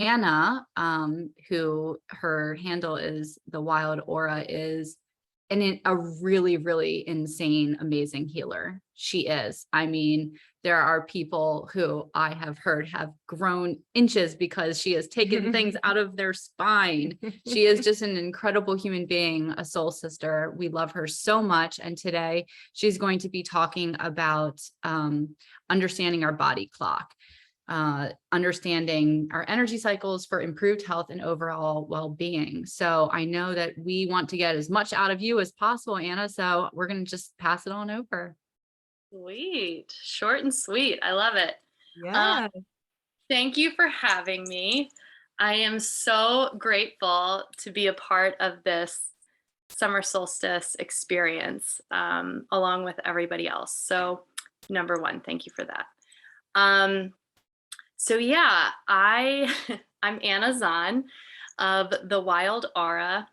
Anna, who her handle is The.Wild.Aura, is a really, really insane, amazing healer. She is. I mean, there are people who I have heard have grown inches because she has taken things out of their spine. She is just an incredible human being, a soul sister. We love her so much. And today she's going to be talking about understanding our body clock. Understanding our energy cycles for improved health and overall well-being. So I know that we want to get as much out of you as possible, Anna. So we're going to just pass it on over. Sweet. Short and sweet. I love it. Uh, Yeah. Thank you for having me. I am so grateful to be a part of this summer solstice experience along with everybody else. So, number one, thank you for that. Um, so yeah, I'm Anna Zahn of The.Wild.Aura.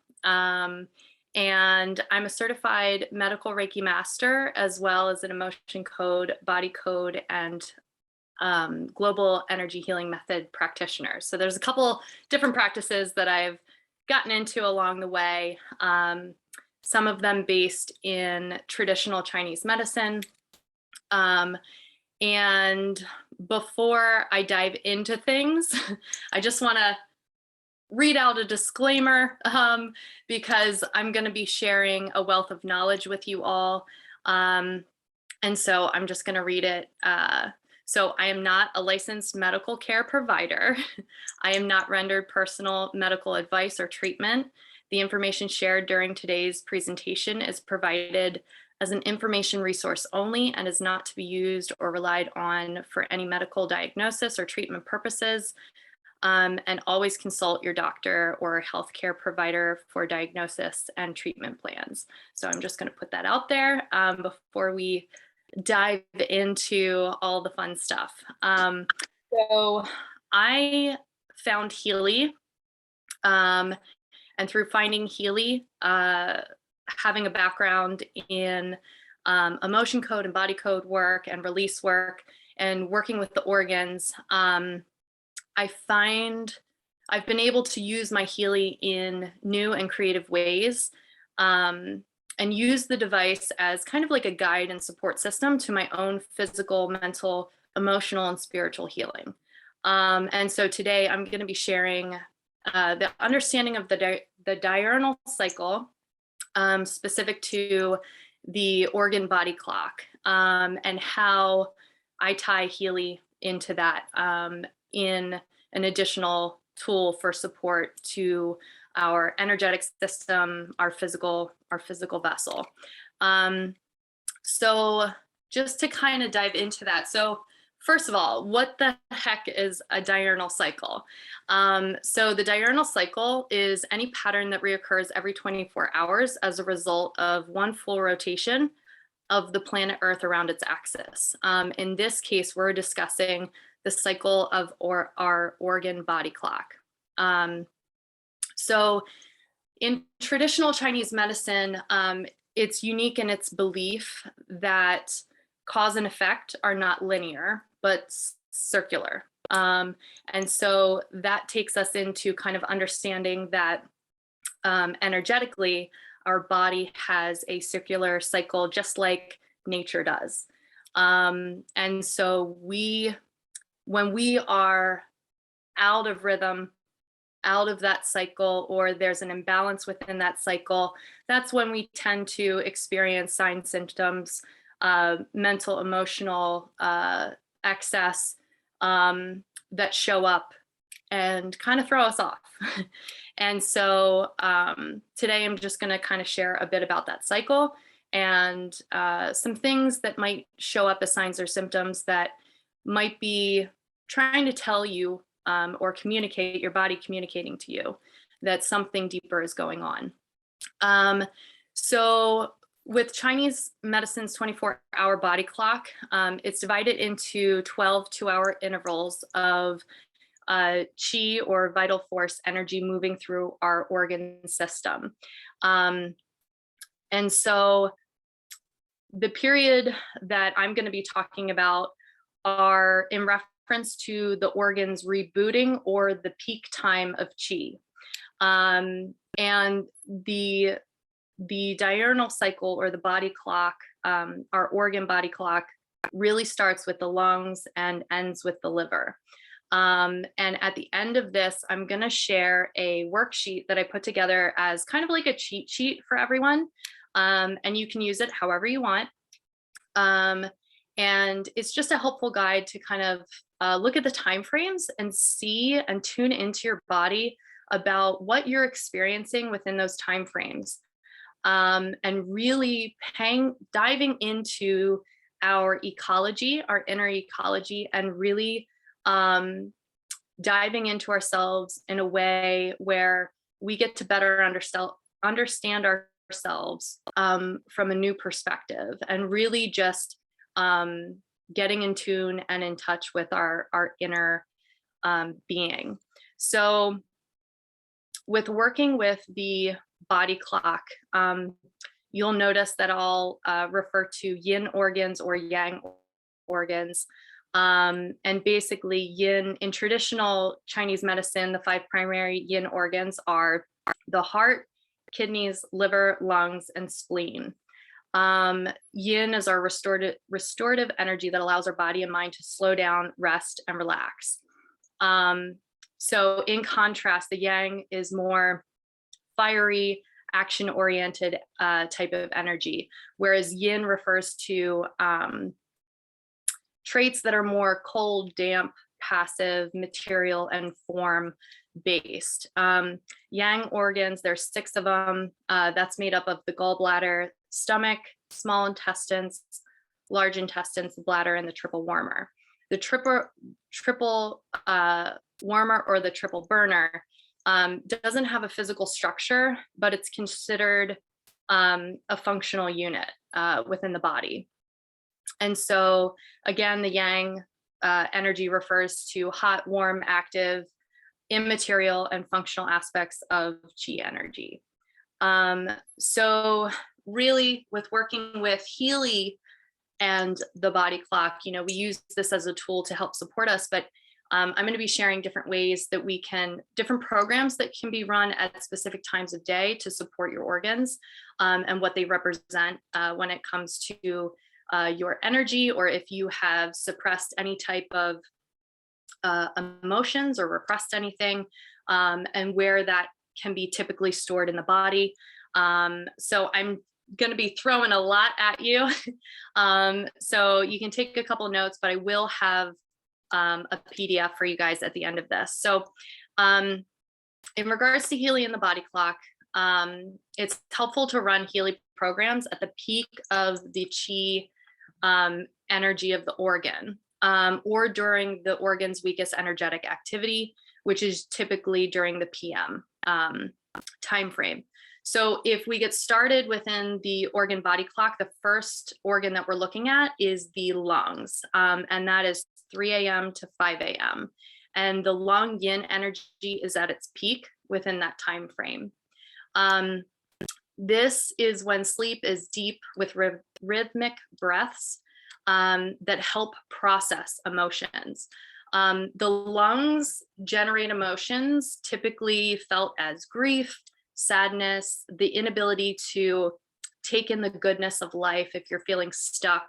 And I'm a certified medical Reiki master, as well as an emotion code, body code, and global energy healing method practitioner. So there's a couple different practices that I've gotten into along the way. Some of them based in traditional Chinese medicine. And before I dive into things, I just want to read out a disclaimer because I'm going to be sharing a wealth of knowledge with you all. And so I'm just going to read it. So I am not a licensed medical care provider. I am not rendered personal medical advice or treatment. The information shared during today's presentation is provided as an information resource only and is not to be used or relied on for any medical diagnosis or treatment purposes. And always consult your doctor or healthcare provider for diagnosis and treatment plans. So I'm just going to put that out there before we dive into all the fun stuff. So I found Healy, and through finding Healy, having a background in emotion code and body code work and release work and working with the organs, I find I've been able to use my Healy in new and creative ways, and use the device as kind of like a guide and support system to my own physical, mental, emotional, and spiritual healing. And so today I'm going to be sharing the understanding of the diurnal cycle, specific to the organ body clock, and how I tie Healy into that in an additional tool for support to our energetic system, our physical vessel. So just to kind of dive into that. So first of all, what the heck is a diurnal cycle? So the diurnal cycle is any pattern that reoccurs every 24 hours as a result of one full rotation of the planet Earth around its axis. In this case, we're discussing the cycle of our organ body clock. So in traditional Chinese medicine, it's unique in its belief that cause and effect are not linear, but circular. And so that takes us into kind of understanding that energetically, our body has a circular cycle just like nature does. And so when we are out of rhythm, out of that cycle, or there's an imbalance within that cycle, that's when we tend to experience signs, symptoms, mental, emotional excess that show up and kind of throw us off. And so today I'm just going to kind of share a bit about that cycle and some things that might show up as signs or symptoms that might be trying to tell you or communicate, your body communicating to you that something deeper is going on. So with Chinese medicine's 24-hour body clock, it's divided into 12 two-hour intervals of chi or vital force energy moving through our organ system. And so the period that I'm going to be talking about are in reference to the organs rebooting or the peak time of chi. And the diurnal cycle, or the body clock, our organ body clock, really starts with the lungs and ends with the liver. And at the end of this, I'm going to share a worksheet that I put together as kind of like a cheat sheet for everyone. And you can use it however you want. And it's just a helpful guide to kind of look at the timeframes and see and tune into your body about what you're experiencing within those timeframes. And really diving into our ecology, our inner ecology, and really diving into ourselves in a way where we get to better understand ourselves from a new perspective, and really just getting in tune and in touch with our inner being. So with working with the body clock, you'll notice that I'll refer to yin organs or yang organs. And basically yin, in traditional Chinese medicine, the 5 primary yin organs are the heart, kidneys, liver, lungs, and spleen. Yin is our restorative energy that allows our body and mind to slow down, rest, and relax. So in contrast, the yang is more fiery, action-oriented type of energy, whereas yin refers to traits that are more cold, damp, passive, material, and form based. Yang organs, there's 6 of them. That's made up of the gallbladder, stomach, small intestines, large intestines, the bladder, and the triple warmer. The triple warmer, or the triple burner, doesn't have a physical structure, but it's considered a functional unit within the body. And so again, the yang energy refers to hot, warm, active, immaterial, and functional aspects of qi energy. So really, with working with Healy and the body clock, we use this as a tool to help support us, but I'm going to be sharing different ways that different programs that can be run at specific times of day to support your organs, and what they represent when it comes to your energy, or if you have suppressed any type of emotions or repressed anything, and where that can be typically stored in the body. So I'm going to be throwing a lot at you. So you can take a couple notes, but I will have a PDF for you guys at the end of this. So in regards to Healy and the body clock, it's helpful to run Healy programs at the peak of the qi energy of the organ, or during the organ's weakest energetic activity, which is typically during the PM time frame. So if we get started within the organ body clock, the first organ that we're looking at is the lungs, and that is 3 a.m. to 5 a.m. And the lung yin energy is at its peak within that time frame. This is when sleep is deep with rhythmic breaths that help process emotions. The lungs generate emotions typically felt as grief, sadness, the inability to take in the goodness of life if you're feeling stuck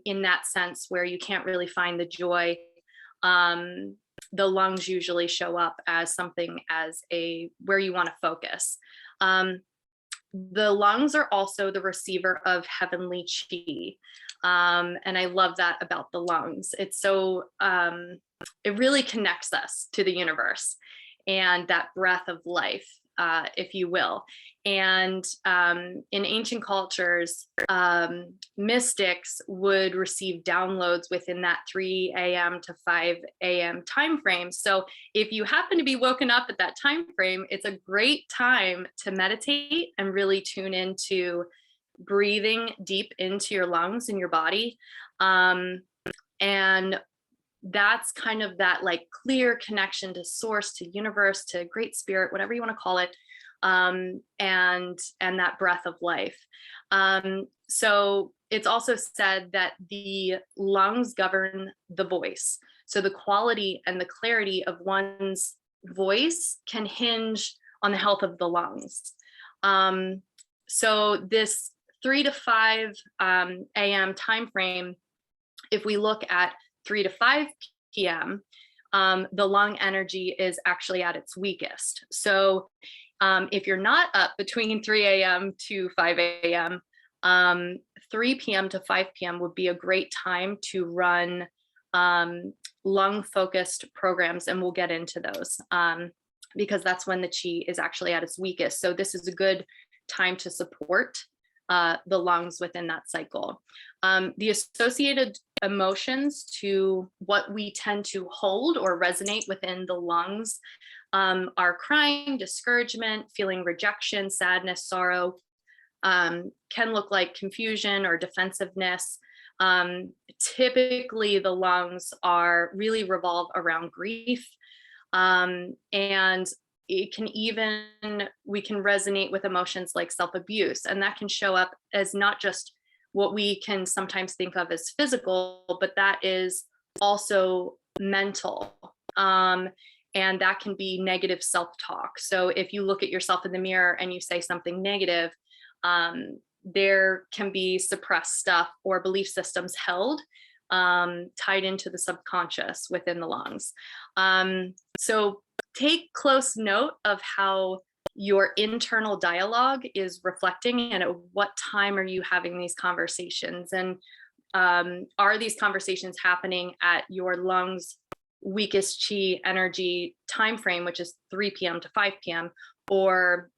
in that sense where you can't really find the joy. The lungs usually show up as something where you want to focus. The lungs are also the receiver of heavenly qi. And I love that about the lungs. It's so, it really connects us to the universe and that breath of life, if you will. And in ancient cultures, mystics would receive downloads within that 3 a.m. to 5 a.m. time frame. So if you happen to be woken up at that time frame, it's a great time to meditate and really tune into breathing deep into your lungs and your body. And that's kind of that like clear connection to source, to universe, to great spirit, whatever you want to call it. And that breath of life. So it's also said that the lungs govern the voice. So the quality and the clarity of one's voice can hinge on the health of the lungs. So this 3 to 5 a.m. time frame, if we look at 3 to 5 p.m., the lung energy is actually at its weakest. So if you're not up between 3 a.m. to 5 a.m., 3 p.m. to 5 p.m. would be a great time to run lung focused programs, and we'll get into those because that's when the chi is actually at its weakest. So this is a good time to support the lungs within that cycle. The associated emotions to what we tend to hold or resonate within the lungs are crying, discouragement, feeling rejection, sadness, sorrow, can look like confusion or defensiveness. Typically, the lungs are really revolve around grief. And it can even, we can resonate with emotions like self-abuse, and that can show up as not just what we can sometimes think of as physical, but that is also mental. And that can be negative self-talk. So if you look at yourself in the mirror and you say something negative, there can be suppressed stuff or belief systems held tied into the subconscious within the lungs. So take close note of how your internal dialogue is reflecting, and at what time are you having these conversations, and are these conversations happening at your lungs weakest chi energy time frame, which is 3 p.m. to 5 p.m., or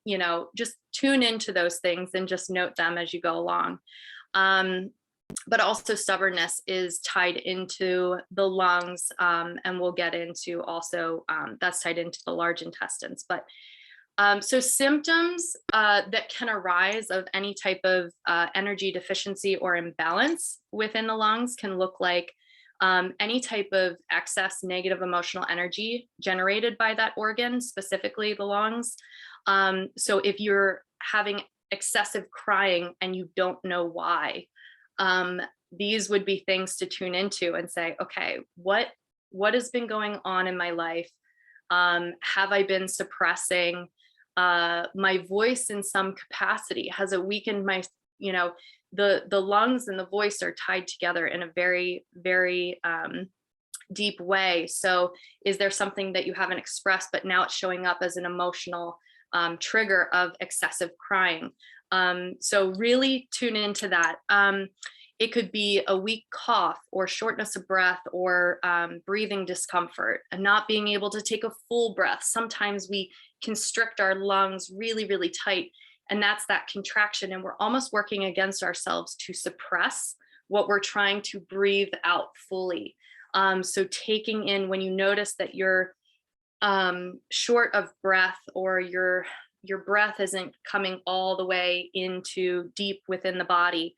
just tune into those things and just note them as you go along. But also stubbornness is tied into the lungs, and we'll get into also that's tied into the large intestines. But so symptoms that can arise of any type of energy deficiency or imbalance within the lungs can look like any type of excess negative emotional energy generated by that organ, specifically the lungs. So if you're having excessive crying and you don't know why, these would be things to tune into and say, okay, what has been going on in my life? Have I been suppressing my voice in some capacity? Has it weakened my, the lungs and the voice are tied together in a very, very deep way. So is there something that you haven't expressed, but now it's showing up as an emotional trigger of excessive crying? So really tune into that. It could be a weak cough or shortness of breath or breathing discomfort and not being able to take a full breath. Sometimes we constrict our lungs really, really tight, and that's that contraction. And we're almost working against ourselves to suppress what we're trying to breathe out fully. So taking in, when you notice that you're short of breath, or your breath isn't coming all the way into deep within the body,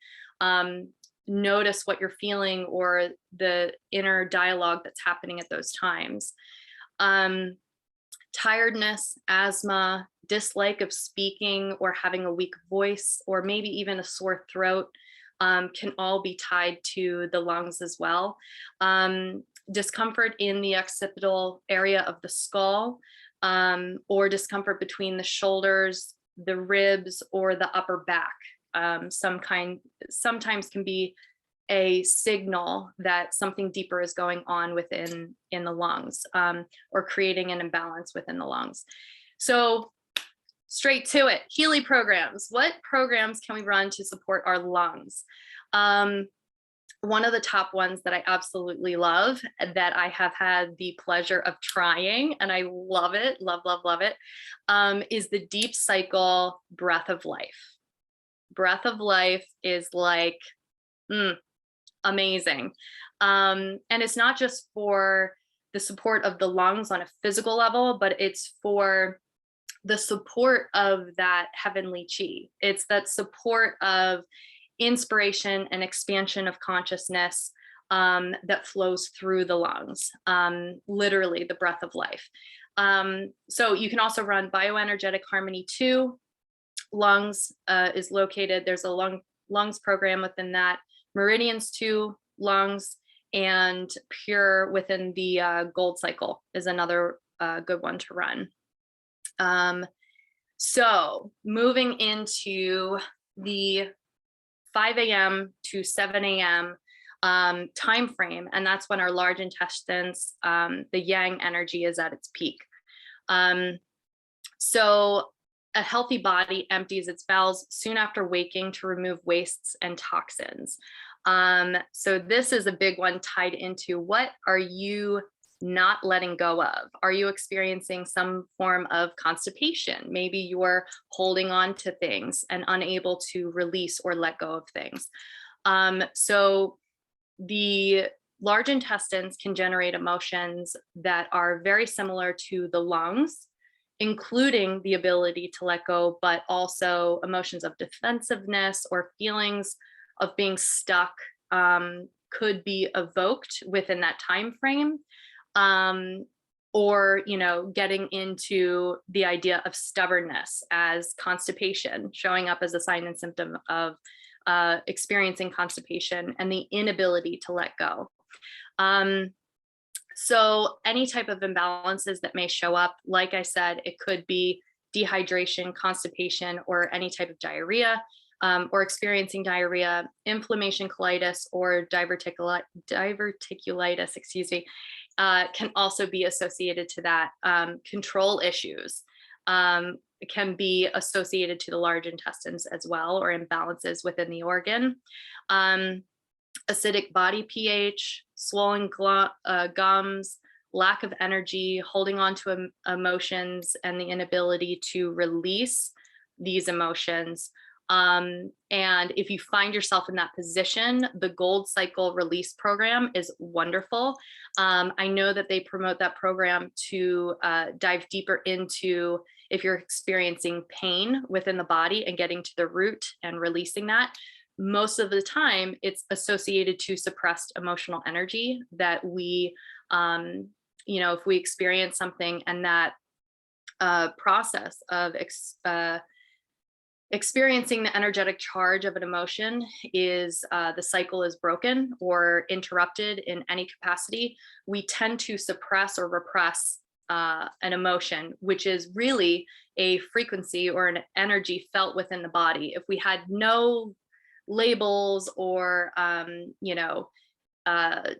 notice what you're feeling or the inner dialogue that's happening at those times. Tiredness, asthma, dislike of speaking or having a weak voice, or maybe even a sore throat, can all be tied to the lungs as well. Discomfort in the occipital area of the skull, or discomfort between the shoulders, the ribs, or the upper back, sometimes can be a signal that something deeper is going on within the lungs, or creating an imbalance within the lungs. So straight to it, Healy programs. What programs can we run to support our lungs? One of the top ones that I absolutely love, that I have had the pleasure of trying, and I love it, love it, is the Deep Cycle Breath of Life. Breath of Life is like amazing. And it's not just for the support of the lungs on a physical level, but it's for the support of that heavenly chi. It's that support of inspiration and expansion of consciousness that flows through the lungs, literally the breath of life. So you can also run Bioenergetic Harmony 2. Lungs is located, there's a lungs program within that. Meridians 2, lungs, and pure within the gold cycle is another good one to run. So moving into the 5 a.m. to 7 a.m. Time frame, and that's when our large intestines, the yang energy is at its peak. So a healthy body empties its bowels soon after waking to remove wastes and toxins. So this is a big one tied into what are you not letting go of? Are you experiencing some form of constipation? Maybe you're holding on to things and unable to release or let go of things. So the large intestines can generate emotions that are very similar to the lungs, including the ability to let go, but also emotions of defensiveness or feelings of being stuck could be evoked within that time frame. Or, getting into the idea of stubbornness as constipation, showing up as a sign and symptom of experiencing constipation and the inability to let go. So any type of imbalances that may show up, like I said, it could be dehydration, constipation, or any type of diarrhea, or experiencing diarrhea, inflammation, colitis, or diverticulitis, can also be associated to that. Control issues can be associated to the large intestines as well, or imbalances within the organ. Acidic body pH, swollen gums, lack of energy, holding on to emotions, and the inability to release these emotions. And if you find yourself in that position, the Gold Cycle Release Program is wonderful. I know that they promote that program to dive deeper into if you're experiencing pain within the body and getting to the root and releasing that. Most of the time, it's associated to suppressed emotional energy that we, if we experience something and that process of experiencing the energetic charge of an emotion is the cycle is broken or interrupted in any capacity, we tend to suppress or repress an emotion, which is really a frequency or an energy felt within the body. If we had no labels or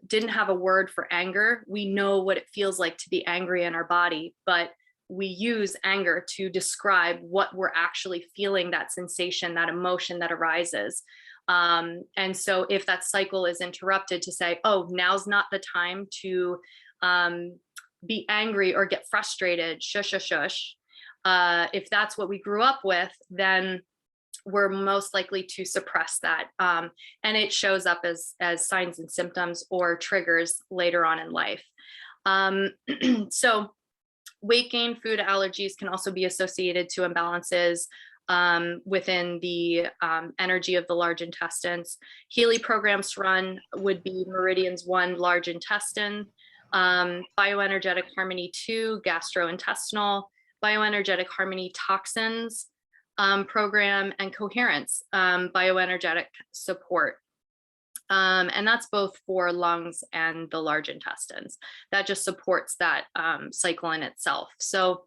didn't have a word for anger, we know what it feels like to be angry in our body, but we use anger to describe what we're actually feeling, that sensation, that emotion that arises. And so if that cycle is interrupted, to say, oh, now's not the time to be angry or get frustrated, shush, shush, shush. If that's what we grew up with, then we're most likely to suppress that. And it shows up as signs and symptoms or triggers later on in life. So weight gain, food allergies can also be associated to imbalances within the energy of the large intestines. Healy programs to run would be Meridians 1, large intestine, Bioenergetic Harmony 2, gastrointestinal, Bioenergetic Harmony toxins program, and Coherence bioenergetic support. And that's both for lungs and the large intestines. That just supports that cycle in itself. So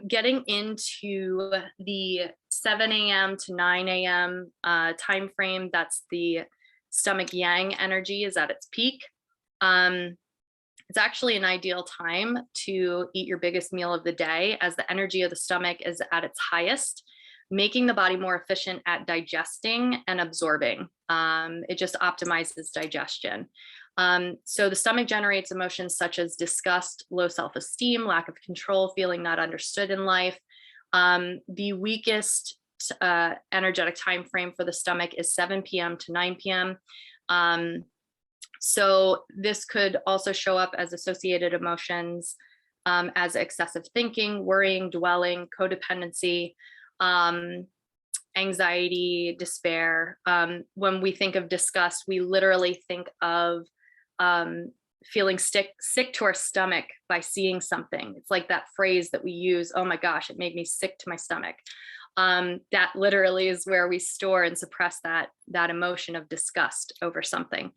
getting into the 7 a.m. to 9 a.m. Time frame, that's the stomach yang energy is at its peak. It's actually an ideal time to eat your biggest meal of the day, as the energy of the stomach is at its highest, making the body more efficient at digesting and absorbing. It just optimizes digestion. So the stomach generates emotions such as disgust, low self-esteem, lack of control, feeling not understood in life. The weakest energetic time frame for the stomach is 7 p.m. to 9 p.m. So this could also show up as associated emotions as excessive thinking, worrying, dwelling, codependency, anxiety, despair. When we think of disgust, we literally think of feeling sick to our stomach by seeing something. It's like that phrase that we use, oh my gosh, it made me sick to my stomach. That literally is where we store and suppress that emotion of disgust over something.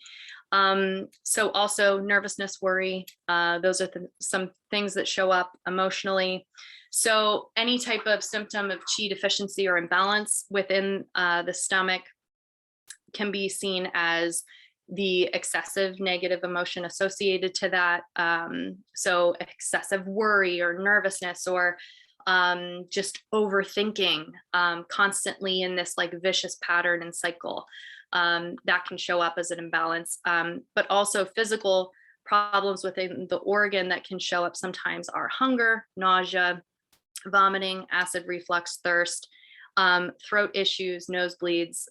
So also nervousness, worry, those are some things that show up emotionally. So any type of symptom of qi deficiency or imbalance within the stomach can be seen as the excessive negative emotion associated to that. So excessive worry or nervousness, or just overthinking constantly in this like vicious pattern and cycle. That can show up as an imbalance, but also physical problems within the organ that can show up sometimes are hunger, nausea, vomiting, acid reflux, thirst, throat issues, nosebleeds,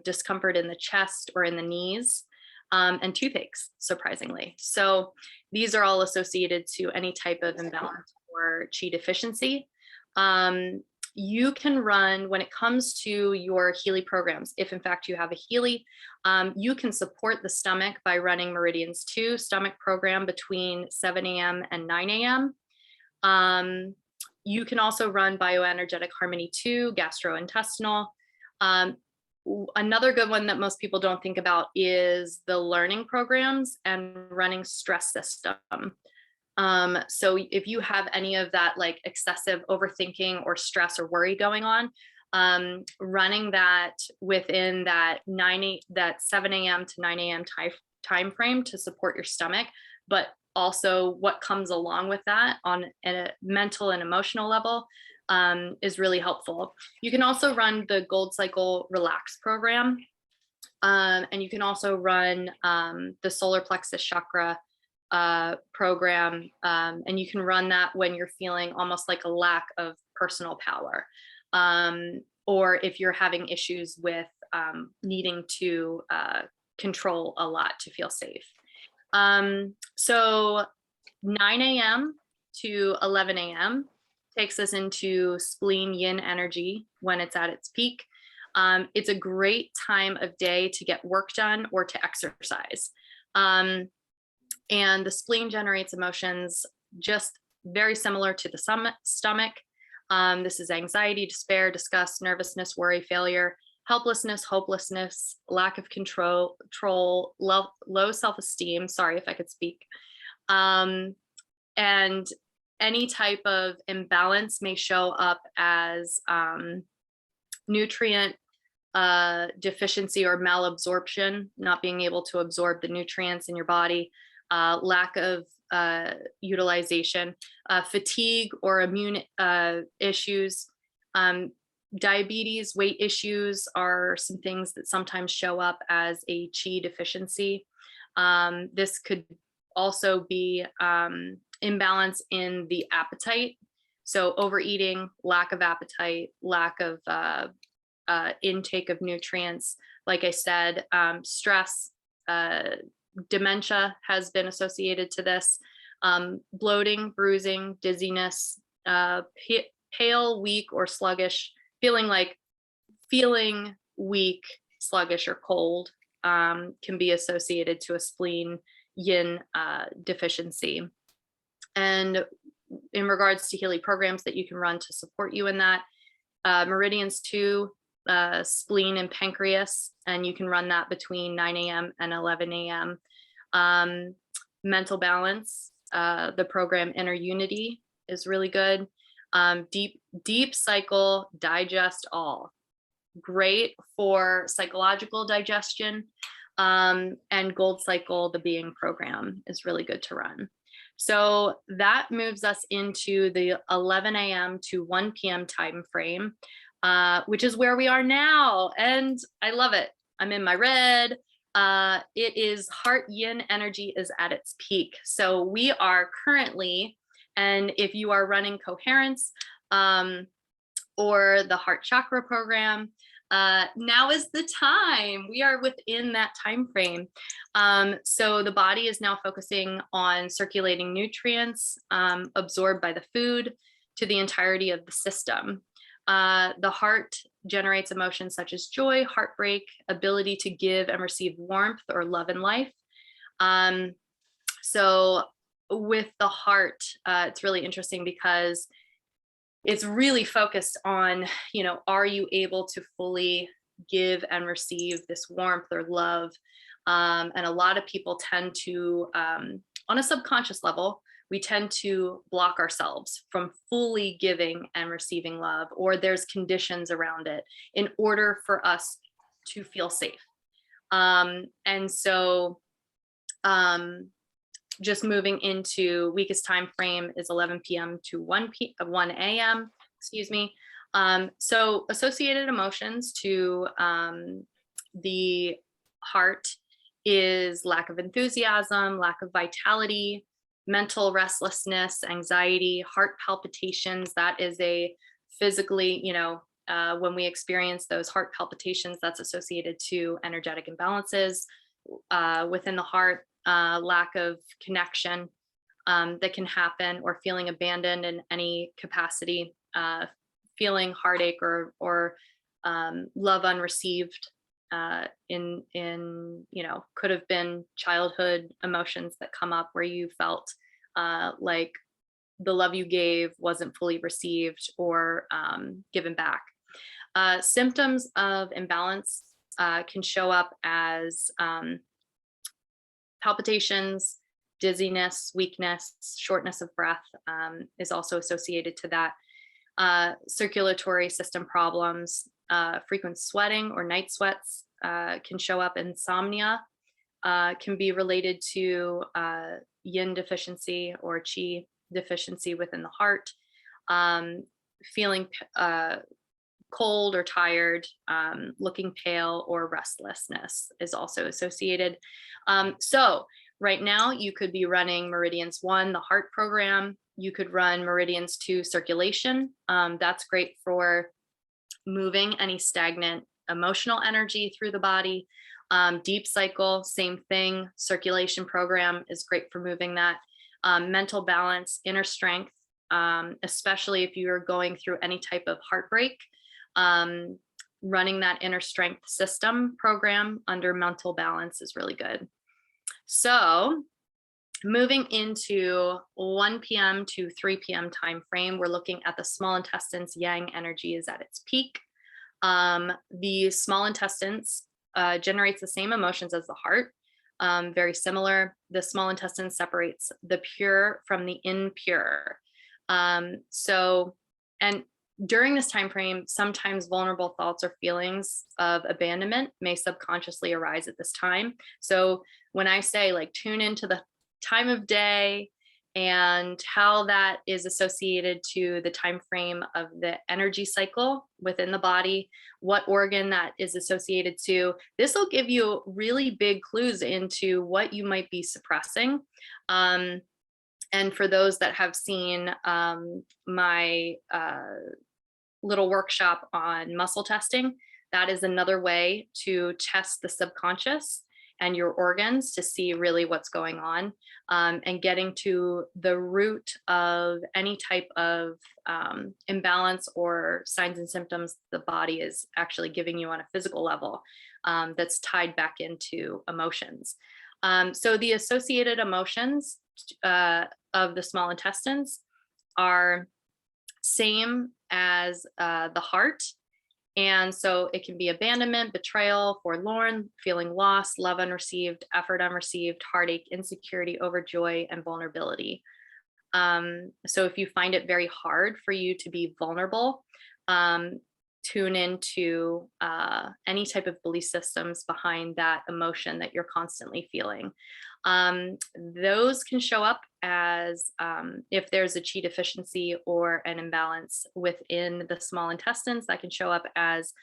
discomfort in the chest or in the knees, and toothaches, surprisingly. So these are all associated to any type of imbalance or qi deficiency. You can run, when it comes to your Healy programs, if in fact you have a Healy, you can support the stomach by running Meridians 2 stomach program between 7 a.m. and 9 a.m. You can also run Bioenergetic Harmony 2 gastrointestinal. Another good one that most people don't think about is the learning programs and running stress system. So if you have any of that like excessive overthinking or stress or worry going on, running that within that 7 a.m. to 9 a.m. time frame to support your stomach, but also what comes along with that on a mental and emotional level is really helpful. You can also run the Gold Cycle Relax program, and you can also run the solar plexus chakra program, and you can run that when you're feeling almost like a lack of personal power, or if you're having issues with needing to control a lot to feel safe. So 9 a.m. to 11 a.m. takes us into spleen yin energy when it's at its peak. It's a great time of day to get work done or to exercise. And the spleen generates emotions just very similar to the stomach. This is anxiety, despair, disgust, nervousness, worry, failure, helplessness, hopelessness, lack of control, low self-esteem. Sorry if I could speak. And any type of imbalance may show up as nutrient deficiency or malabsorption, not being able to absorb the nutrients in your body, lack of utilization, fatigue or immune issues, diabetes, weight issues are some things that sometimes show up as a qi deficiency. This could also be imbalance in the appetite. So overeating, lack of appetite, lack of intake of nutrients. Like I said, stress, dementia has been associated to this, bloating, bruising, dizziness, pale, weak, or sluggish, feeling weak, sluggish, or cold can be associated to a spleen yin deficiency. And in regards to Healy programs that you can run to support you in that, Meridians 2, spleen and pancreas, and you can run that between 9 a.m. and 11 a.m. Mental balance, the program Inner Unity is really good. Deep cycle, digest all. Great for psychological digestion. And Gold Cycle, the Being program, is really good to run. So that moves us into the 11 a.m. to 1 p.m. time frame, which is where we are now. And I love it. I'm in my red. It is heart yin energy is at its peak. So we are currently, and if you are running Coherence or the heart chakra program, now is the time. We are within that time frame. So the body is now focusing on circulating nutrients absorbed by the food to the entirety of the system. The heart generates emotions such as joy, heartbreak, ability to give and receive warmth or love in life. So with the heart, it's really interesting because it's really focused on, are you able to fully give and receive this warmth or love? And a lot of people tend to, on a subconscious level, we tend to block ourselves from fully giving and receiving love, or there's conditions around it in order for us to feel safe. And so just moving into weakest time frame is 11 p.m. to 1 a.m. Excuse me. So associated emotions to the heart is lack of enthusiasm, lack of vitality, mental restlessness, anxiety, heart palpitations. That is a physically, when we experience those heart palpitations, that's associated to energetic imbalances within the heart, lack of connection that can happen, or feeling abandoned in any capacity, feeling heartache or love unreceived in could have been childhood emotions that come up where you felt like the love you gave wasn't fully received or given back. Symptoms of imbalance can show up as palpitations, dizziness, weakness, shortness of breath is also associated to that. Circulatory system problems, frequent sweating or night sweats can show up. Insomnia can be related to yin deficiency or qi deficiency within the heart. Feeling cold or tired, looking pale, or restlessness is also associated. So right now you could be running Meridians 1, the heart program. You could run Meridians 2, circulation. That's great for moving any stagnant emotional energy through the body. Deep cycle, same thing. Circulation program is great for moving that. Mental balance, inner strength, especially if you're going through any type of heartbreak. Running that inner strength system program under mental balance is really good. So moving into 1 p.m. to 3 p.m. time frame, we're looking at the small intestines. Yang energy is at its peak. The small intestines generates the same emotions as the heart. Very similar. The small intestine separates the pure from the impure. And during this time frame, sometimes vulnerable thoughts or feelings of abandonment may subconsciously arise at this time. So when I say like tune into the time of day and how that is associated to the time frame of the energy cycle within the body, what organ that is associated to, this will give you really big clues into what you might be suppressing. And for those that have seen my little workshop on muscle testing, that is another way to test the subconscious and your organs to see really what's going on, and getting to the root of any type of imbalance or signs and symptoms the body is actually giving you on a physical level, that's tied back into emotions. So the associated emotions of the small intestines are same as the heart. And so it can be abandonment, betrayal, forlorn, feeling lost, love unreceived, effort unreceived, heartache, insecurity, overjoy, and vulnerability. So if you find it very hard for you to be vulnerable, tune into any type of belief systems behind that emotion that you're constantly feeling. Those can show up as if there's a qi deficiency or an imbalance within the small intestines, that can show up as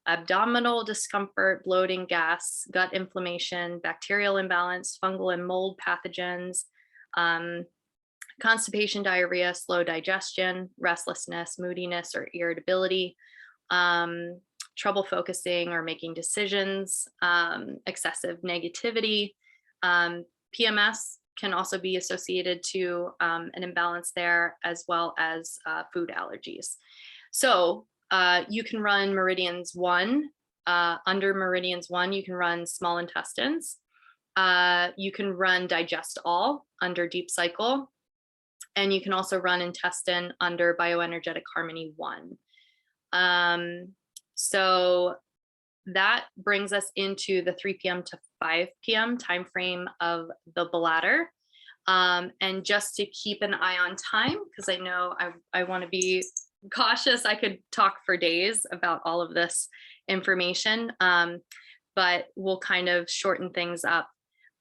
abdominal discomfort, bloating, gas, gut inflammation, bacterial imbalance, fungal and mold pathogens, constipation, diarrhea, slow digestion, restlessness, moodiness, or irritability, trouble focusing or making decisions, excessive negativity. PMS can also be associated to an imbalance there, as well as food allergies. So you can run Meridians 1. Under Meridians 1, you can run small intestines. You can run Digest All under Deep Cycle. And you can also run intestine under Bioenergetic Harmony 1. So that brings us into the 3 p.m. to 5 p.m. time frame of the bladder. And just to keep an eye on time, because I know I want to be cautious. I could talk for days about all of this information, but we'll kind of shorten things up.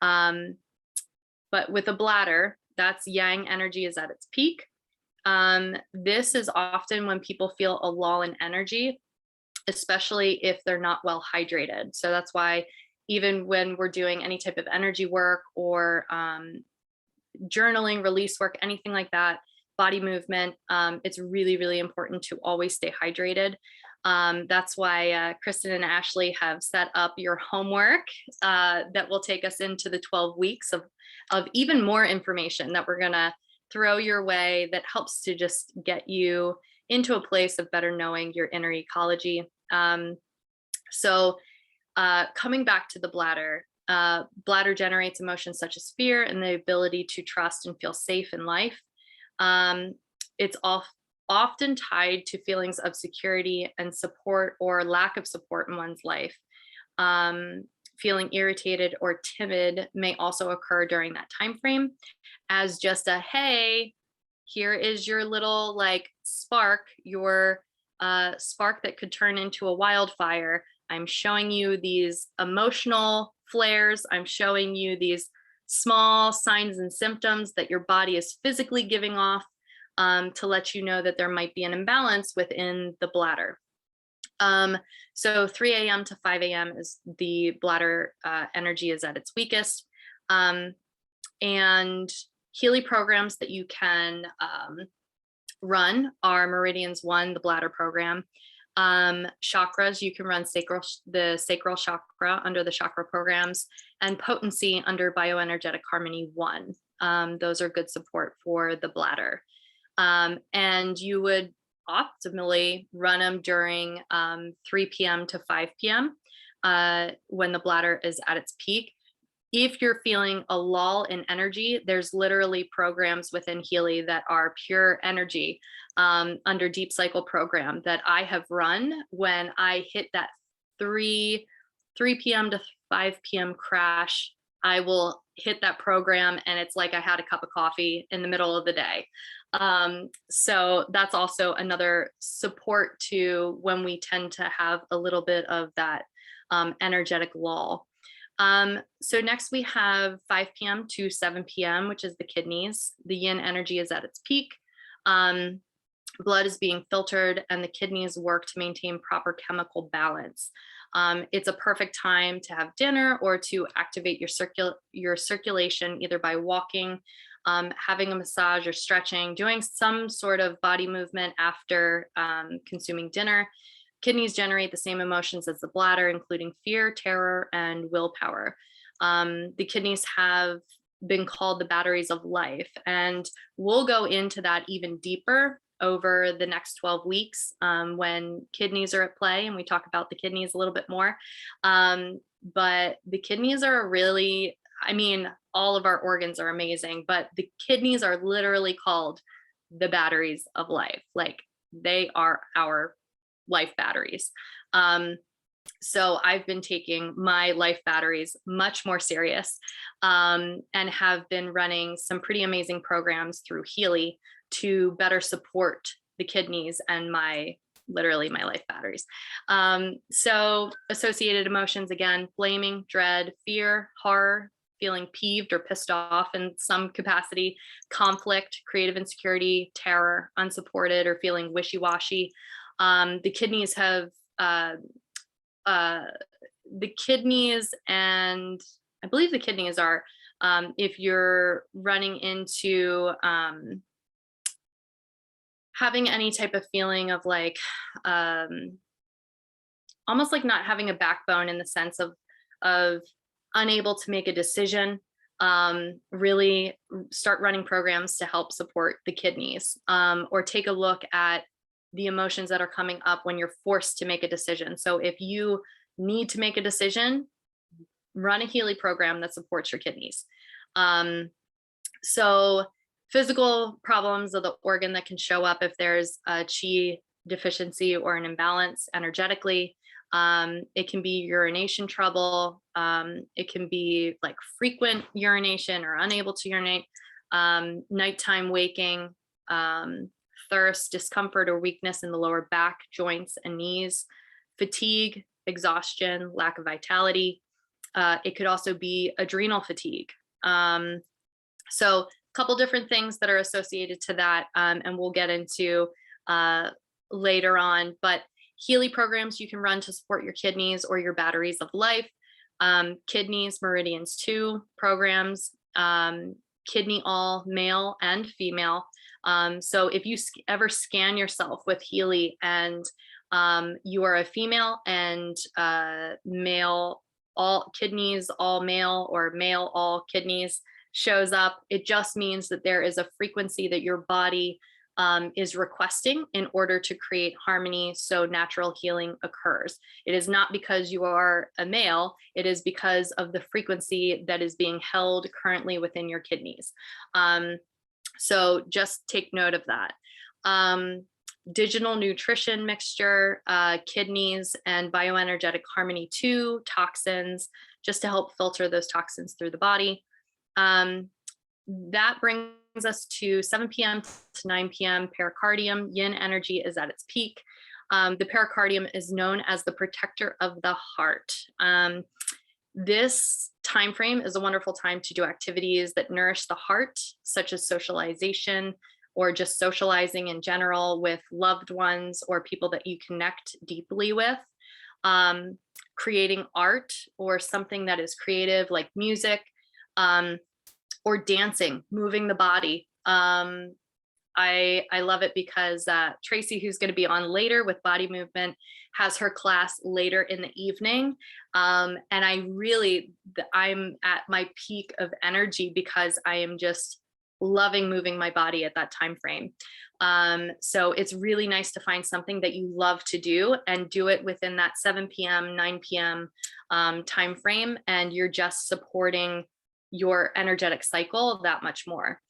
But with a bladder, that's yang energy is at its peak. This is often when people feel a lull in energy, especially if they're not well hydrated. So that's why even when we're doing any type of energy work or journaling, release work, anything like that, body movement, it's really, really important to always stay hydrated. That's why Kristen and Ashley have set up your homework that will take us into the 12 weeks of even more information that we're gonna throw your way that helps to just get you into a place of better knowing your inner ecology. So coming back to the bladder, bladder generates emotions such as fear and the ability to trust and feel safe in life. It's often tied to feelings of security and support or lack of support in one's life. Feeling irritated or timid may also occur during that time frame as just a, hey, here is your little like spark, your spark that could turn into a wildfire. I'm showing you these emotional flares. I'm showing you these small signs and symptoms that your body is physically giving off to let you know that there might be an imbalance within the bladder. So 3 a.m. to 5 a.m. is the bladder energy is at its weakest. And Healy programs that you can run are Meridians 1, the bladder program. Chakras, you can run the sacral chakra under the chakra programs, and Potency under Bioenergetic Harmony 1. Those are good support for the bladder. And you would optimally run them during 3 p.m. to 5 p.m. When the bladder is at its peak. If you're feeling a lull in energy, there's literally programs within Healy that are pure energy under Deep Cycle program that I have run when I hit that 3 p.m. to 5 p.m. crash. I will hit that program and it's like I had a cup of coffee in the middle of the day. So that's also another support to when we tend to have a little bit of that energetic lull. So next we have 5 p.m. to 7 p.m., which is the kidneys. The yin energy is at its peak. Blood is being filtered and the kidneys work to maintain proper chemical balance. It's a perfect time to have dinner or to activate your circulation, either by walking, having a massage or stretching, doing some sort of body movement after consuming dinner. Kidneys generate the same emotions as the bladder, including fear, terror, and willpower. The kidneys have been called the batteries of life, and we'll go into that even deeper over the next 12 weeks when kidneys are at play, and we talk about the kidneys a little bit more. But the kidneys are really, I mean, all of our organs are amazing, but the kidneys are literally called the batteries of life. Like they are our life batteries. So I've been taking my life batteries much more serious and have been running some pretty amazing programs through Healy to better support the kidneys and literally my life batteries. So associated emotions, again, blaming, dread, fear, horror, feeling peeved or pissed off in some capacity, conflict, creative insecurity, terror, unsupported, or feeling wishy-washy. The kidneys have the kidneys, and I believe the kidneys are if you're running into having any type of feeling of like almost like not having a backbone in the sense of unable to make a decision, really start running programs to help support the kidneys, or take a look at the emotions that are coming up when you're forced to make a decision. So if you need to make a decision, run a Healy program that supports your kidneys. So physical problems of the organ that can show up if there's a chi deficiency or an imbalance energetically, It can be urination trouble. It can be like frequent urination or unable to urinate, nighttime waking, thirst, discomfort or weakness in the lower back, joints, and knees, fatigue, exhaustion, lack of vitality. It could also be adrenal fatigue. So a couple different things that are associated to that, and we'll get into later on. But Healy programs you can run to support your kidneys or your batteries of life. Kidneys, Meridians 2 programs, Kidney All, male and female. So if you ever scan yourself with Healy and you are a female and male all kidneys, all male, or male all kidneys shows up, it just means that there is a frequency that your body is requesting in order to create harmony so natural healing occurs. It is not because you are a male, it is because of the frequency that is being held currently within your kidneys. So just take note of that. Digital nutrition mixture, kidneys, and bioenergetic harmony 2, toxins, just to help filter those toxins through the body. That brings us to 7 p.m. to 9 p.m. pericardium. Yin energy is at its peak. The pericardium is known as the protector of the heart. This time frame is a wonderful time to do activities that nourish the heart, such as socialization or just socializing in general with loved ones or people that you connect deeply with. Creating art or something that is creative like music, or dancing, moving the body. I love it because Tracy, who's going to be on later with body movement, has her class later in the evening. And I'm at my peak of energy because I am just loving moving my body at that time frame. So it's really nice to find something that you love to do and do it within that 7 p.m., 9 p.m. Time frame, and you're just supporting your energetic cycle that much more.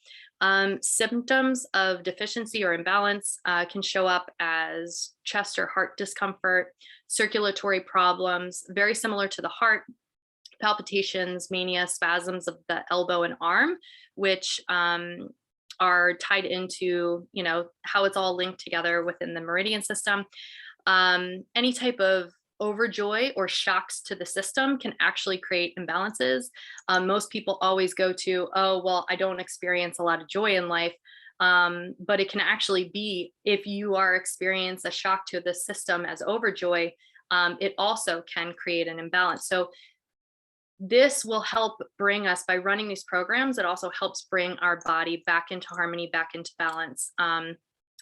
Symptoms of deficiency or imbalance can show up as chest or heart discomfort, circulatory problems, very similar to the heart, palpitations, mania, spasms of the elbow and arm, which are tied into, how it's all linked together within the meridian system. Any type of overjoy or shocks to the system can actually create imbalances. Most people always go to, oh, well, I don't experience a lot of joy in life. But it can actually be, if you are experience a shock to the system as overjoy, it also can create an imbalance. So this will help bring us, by running these programs, it also helps bring our body back into harmony, back into balance.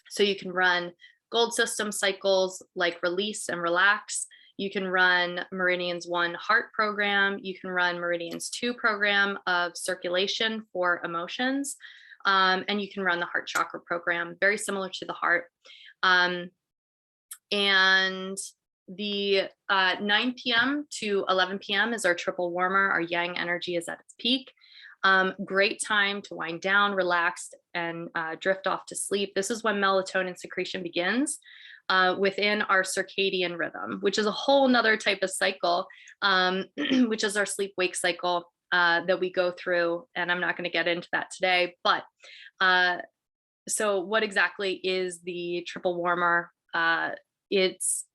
So you can run gold system cycles like release and relax. You can run Meridians 1 heart program. You can run Meridians 2 program of circulation for emotions. And you can run the heart chakra program, very similar to the heart. And the 9 p.m. to 11 p.m. is our triple warmer. Our yang energy is at its peak. Great time to wind down, relax, and drift off to sleep. This is when melatonin secretion begins within our circadian rhythm, which is a whole nother type of cycle, which is our sleep-wake cycle that we go through. And I'm not going to get into that today. But so what exactly is the triple warmer? It's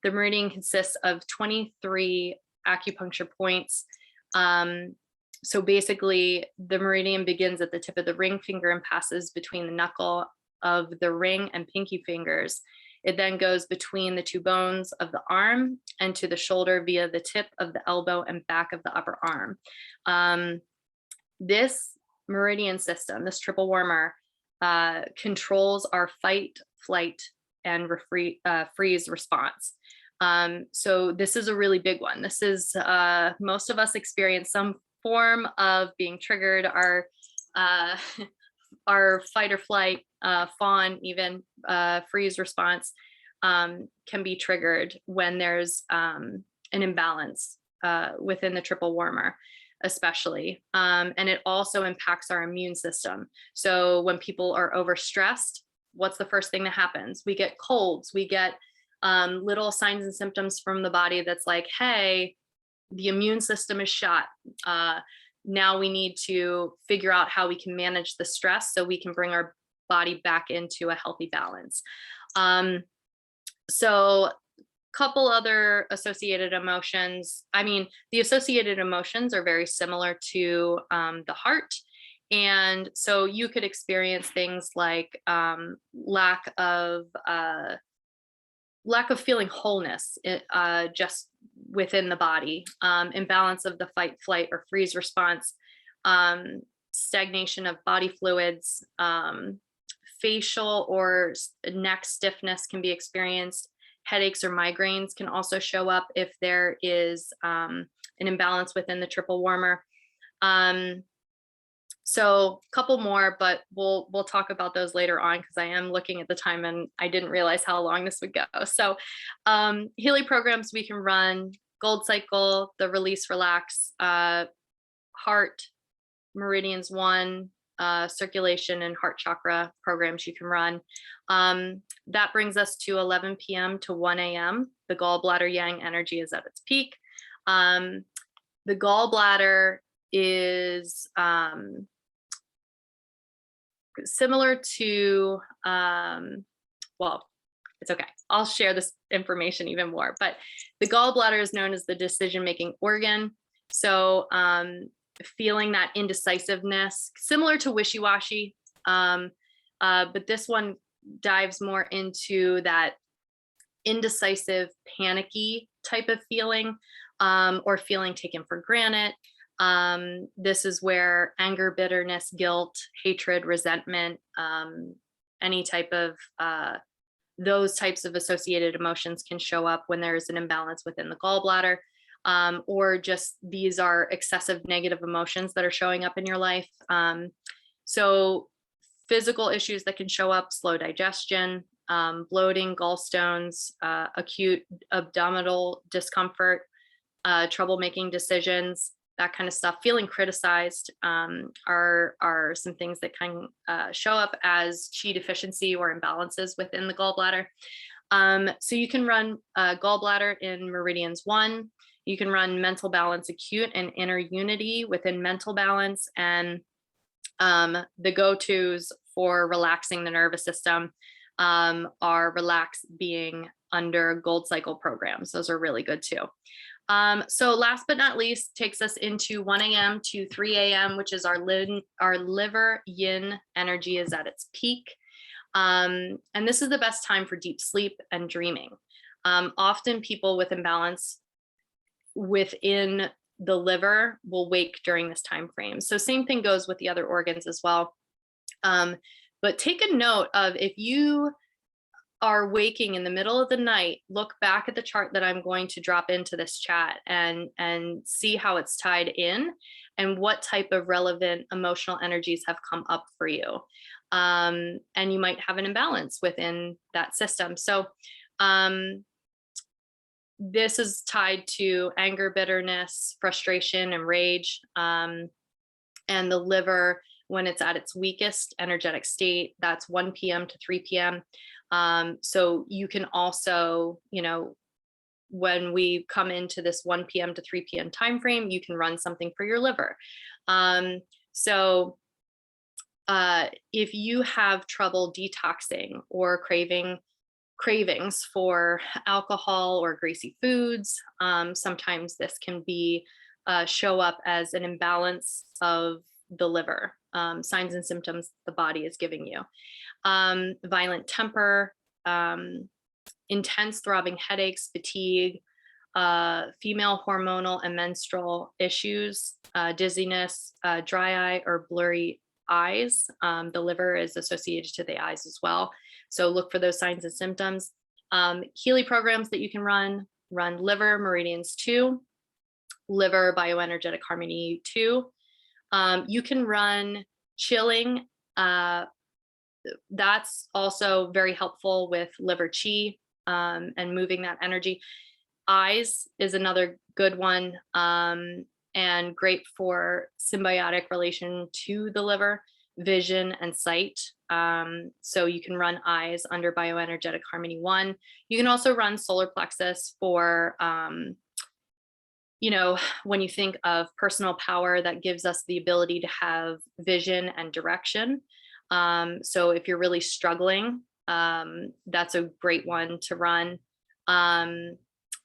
the meridian consists of 23 acupuncture points. So basically, the meridian begins at the tip of the ring finger and passes between the knuckle of the ring and pinky fingers. It then goes between the two bones of the arm and to the shoulder via the tip of the elbow and back of the upper arm. This meridian system, this triple warmer, controls our fight, flight, and freeze response. So this is a really big one. This is, most of us experience some form of being triggered. Our fight or flight, fawn, even freeze response can be triggered when there's an imbalance within the triple warmer, especially. And it also impacts our immune system. So when people are overstressed, what's the first thing that happens? We get colds, we get little signs and symptoms from the body that's like, hey, the immune system is shot. Now we need to figure out how we can manage the stress so we can bring our body back into a healthy balance. So couple other associated emotions. I mean, the associated emotions are very similar to the heart. And so you could experience things like lack of feeling wholeness just within the body, imbalance of the fight, flight, or freeze response, stagnation of body fluids, facial or neck stiffness can be experienced. Headaches or migraines can also show up if there is an imbalance within the triple warmer. So a couple more, but we'll talk about those later on because I am looking at the time and I didn't realize how long this would go. So healing programs we can run: Gold Cycle, the Release Relax, Heart, Meridians 1, circulation and heart chakra programs you can run. That brings us to 11 p.m. to 1 a.m. The gallbladder yang energy is at its peak. The gallbladder is similar to, well, it's okay. I'll share this information even more, but the gallbladder is known as the decision-making organ. So feeling that indecisiveness, similar to wishy-washy, but this one dives more into that indecisive, panicky type of feeling, or feeling taken for granted. This is where anger, bitterness, guilt, hatred, resentment, any type of those types of associated emotions can show up when there's an imbalance within the gallbladder, or just these are excessive negative emotions that are showing up in your life. So physical issues that can show up: slow digestion, bloating, gallstones, acute abdominal discomfort, trouble making decisions, that kind of stuff. Feeling criticized are some things that can show up as chi deficiency or imbalances within the gallbladder. So you can run gallbladder in Meridians 1. You can run mental balance acute and inner unity within mental balance. And the go-tos for relaxing the nervous system are relax being under Gold Cycle programs. Those are really good too. So last but not least, takes us into 1 a.m. to 3 a.m., which is our liver yin energy is at its peak. And this is the best time for deep sleep and dreaming. Often people with imbalance within the liver will wake during this time frame. So same thing goes with the other organs as well. But take a note of, if you are waking in the middle of the night, look back at the chart that I'm going to drop into this chat and see how it's tied in and what type of relevant emotional energies have come up for you. And you might have an imbalance within that system. So this is tied to anger, bitterness, frustration, and rage. And the liver, when it's at its weakest energetic state, that's 1 p.m. to 3 p.m. So you can also, when we come into this 1 p.m. to 3 p.m. timeframe, you can run something for your liver. So if you have trouble detoxing or cravings for alcohol or greasy foods, sometimes this can be show up as an imbalance of the liver, signs and symptoms the body is giving you. Violent temper, intense throbbing headaches, fatigue, female hormonal and menstrual issues, dizziness, dry eye or blurry eyes. The liver is associated to the eyes as well. So look for those signs and symptoms. Healing programs that you can run liver Meridians 2, liver bioenergetic harmony 2. You can run chilling. That's also very helpful with liver chi and moving that energy. Eyes is another good one, and great for symbiotic relation to the liver, vision and sight. So you can run eyes under Bioenergetic Harmony 1. You can also run solar plexus for, when you think of personal power, that gives us the ability to have vision and direction. So if you're really struggling, that's a great one to run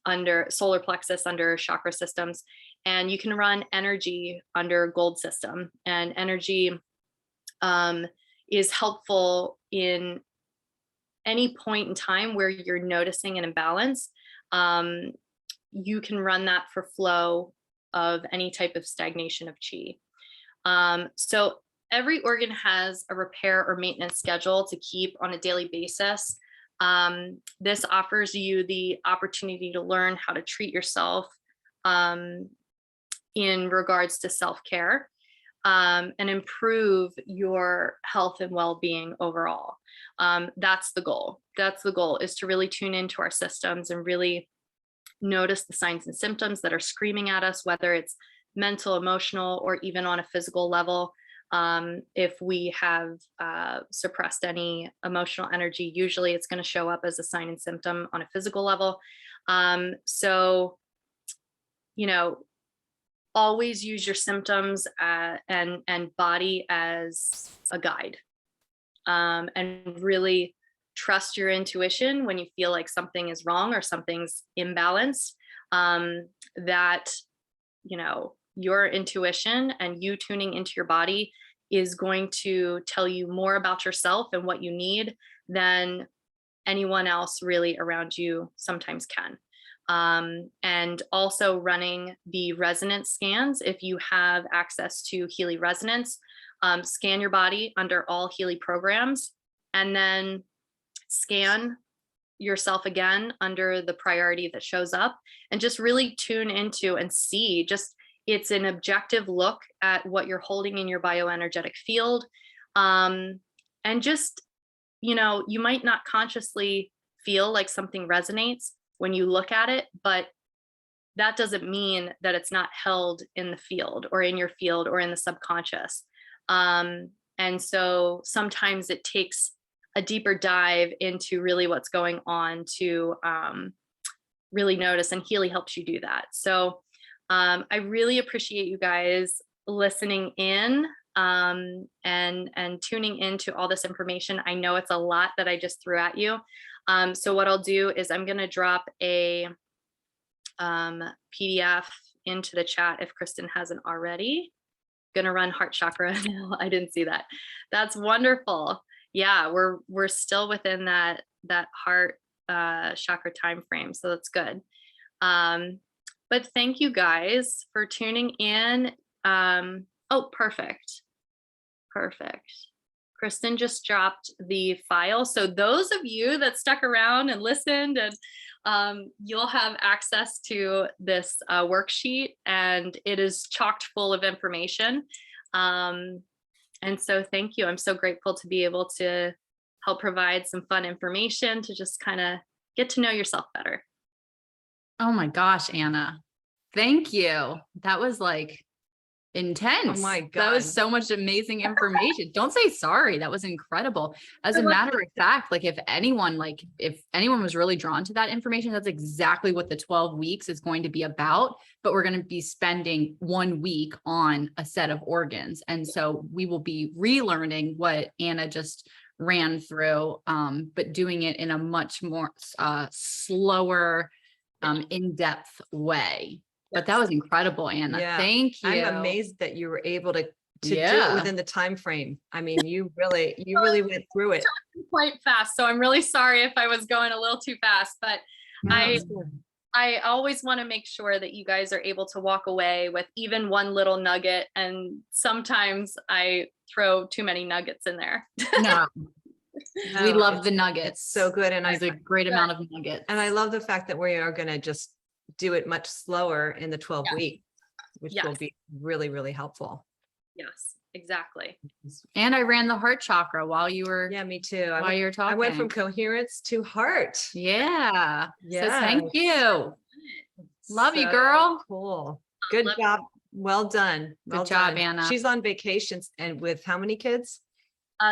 under solar plexus, under chakra systems. And you can run energy under gold system. And energy is helpful in any point in time where you're noticing an imbalance. You can run that for flow of any type of stagnation of chi. So every organ has a repair or maintenance schedule to keep on a daily basis. This offers you the opportunity to learn how to treat yourself in regards to self-care, and improve your health and well-being overall. That's the goal. That's the goal, is to really tune into our systems and really notice the signs and symptoms that are screaming at us, whether it's mental, emotional, or even on a physical level. If we have suppressed any emotional energy, usually it's going to show up as a sign and symptom on a physical level. So, always use your symptoms and body as a guide, and really trust your intuition when you feel like something is wrong or something's imbalanced. That your intuition and you tuning into your body is going to tell you more about yourself and what you need than anyone else really around you sometimes can. And also running the resonance scans. If you have access to Healy Resonance, scan your body under all Healy programs, and then scan yourself again under the priority that shows up, and just really tune into and see. It's an objective look at what you're holding in your bioenergetic field. And just, you might not consciously feel like something resonates when you look at it, but that doesn't mean that it's not held in the field or in your field or in the subconscious. And so sometimes it takes a deeper dive into really what's going on to really notice, and Healy helps you do that. So I really appreciate you guys listening in and tuning into all this information. I know it's a lot that I just threw at you. So what I'll do is I'm going to drop a PDF into the chat if Kristen hasn't already. Going to run heart chakra. No, I didn't see that. That's wonderful. Yeah, we're still within that heart chakra time frame, so that's good. But thank you guys for tuning in. Oh, perfect. Kristen just dropped the file. So those of you that stuck around and listened, and you'll have access to this worksheet, and it is chocked full of information. And so thank you. I'm so grateful to be able to help provide some fun information to just kind of get to know yourself better. Oh my gosh, Anna. Thank you. That was like intense. Oh my God. That was so much amazing information. Don't say sorry. That was incredible. As a matter of fact, if anyone was really drawn to that information, that's exactly what the 12 weeks is going to be about. But we're going to be spending 1 week on a set of organs. And so we will be relearning what Anna just ran through, but doing it in a much more slower, in-depth way. But that was incredible, Anna. Yeah. Thank you. I'm amazed that you were able to do it within the time frame. I mean, you really went through it quite fast. So I'm really sorry if I was going a little too fast, but I always want to make sure that you guys are able to walk away with even one little nugget. And sometimes I throw too many nuggets in there. No. We love the nuggets. So good. And there's a great amount of nuggets. And I love the fact that we are going to just do it much slower in the 12 weeks, which will be really, really helpful. Yes, exactly. And I ran the heart chakra while you were. Yeah, me too. While you were talking. I went from coherence to heart. Yeah. Yeah. So thank you. Love you, girl. Cool. Good job. Well done. Good job, Anna. She's on vacations, and with how many kids?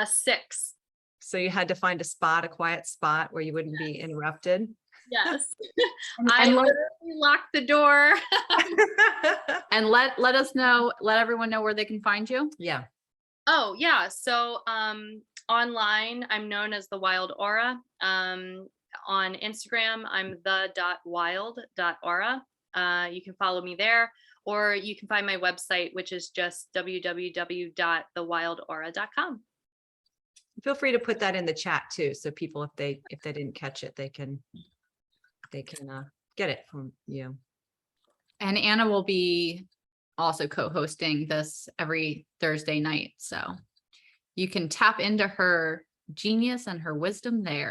6. So you had to find a spot, a quiet spot where you wouldn't be interrupted. Yes. And I let- literally locked the door. And let us know, let everyone know where they can find you. Yeah. Oh, yeah. So online, I'm known as The.Wild.Aura. On Instagram, I'm the.wild.aura. You can follow me there, or you can find my website, which is just www.thewildaura.com. Feel free to put that in the chat too. So people, if they didn't catch it, they can get it from you. And Anna will be also co-hosting this every Thursday night. So you can tap into her genius and her wisdom there.